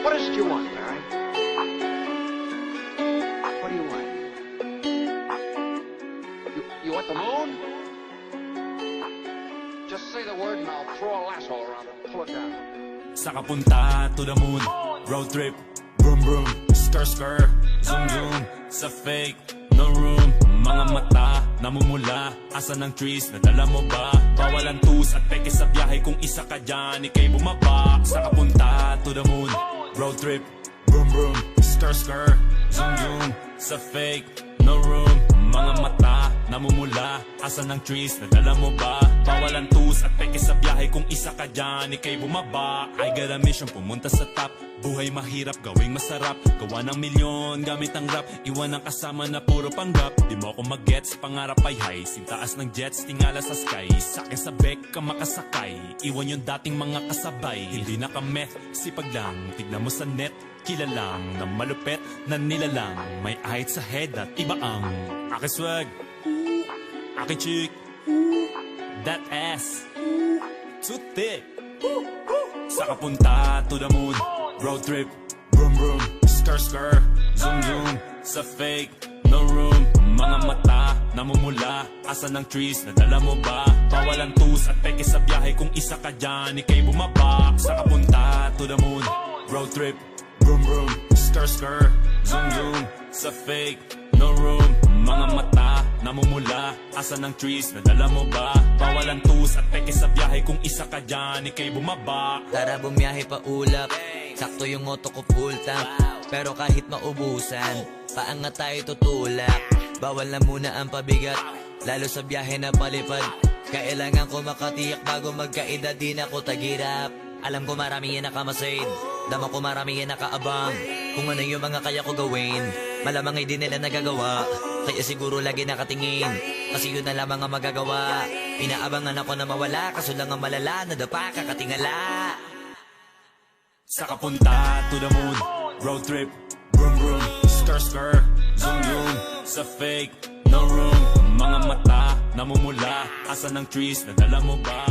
What is it you want, Larry? What do you want? You want the moon? Just say the word and I'll throw a lasso around it and pull it down. Saka punta to the moon, road trip, vroom vroom, skr skr, zoom zoom, sa fake, no room. Mga mata, namumula, asan ang trees, nadala mo ba? Bawalan tus at peke sa biyahe, kung isa ka dyan, ikay bumaba. Saka punta to the moon, road trip, vroom vroom, skr skr, zoom zoom, sa fake, no room. Mga mata, namumula, asan ang trees, nadala mo ba? Bawalan tus at peke sa biyahe, kung isa ka dyan, ikay bumaba. I got a mission, pumunta sa top. Buhay mahirap, gawing masarap. Gawa ng milyon, gamit ang rap. Iwan ang kasama na puro panggap. Di mo ako mag-gets, pangarap ay high. Sintaas ng jets, tingala sa sky. Sakin sa bek ka makasakay. Iwan yung dating mga kasabay. Hindi na ka-meth, sipag lang. Tignan mo sa net, kilalang na malupet na nilalang. May ahit sa head at iba ang aking swag, aking chick, that ass, too thick. Saka punta to the moon, road trip, vroom vroom, skr skr, zoom zoom, sa fake, no room. Mga mata, namumula, asan ang trees, nadala mo ba? Bawalan tus at peke sa biyahe, kung isa ka dyan, ikay bumaba. Saka punta to the moon, road trip, vroom vroom, skr skr, zoom zoom, sa fake, no room. Mga mata, namumula, asan ang trees, nadala mo ba? Bawalan tus at peke sa biyahe, kung isa ka dyan, ikay bumaba. Tara bumiyahe pa ulap, sakto yung auto ko full tank. Pero kahit maubusan, paangat tayo tutulak. Bawal na muna ang pabigat, lalo sa biyahe na palipad. Kailangan ko makatiyak bago magkaedad, di na ko tagirap. Alam ko marami yan nakamasid, dama ko marami yan nakaabang. Kung ano yung mga kaya ko gawin, malamang ay di nila nagagawa. Kaya siguro lagi nakatingin, kasi yun na lamang ang magagawa. Inaabangan ako na mawala, kaso lang ang malala, nadapa kakatingala. Saka punta to the moon, road trip, vroom vroom, skr skr, zoom zoom, sa fake, no room. Mga mata, namumula, asan ang trees, nadala mo ba?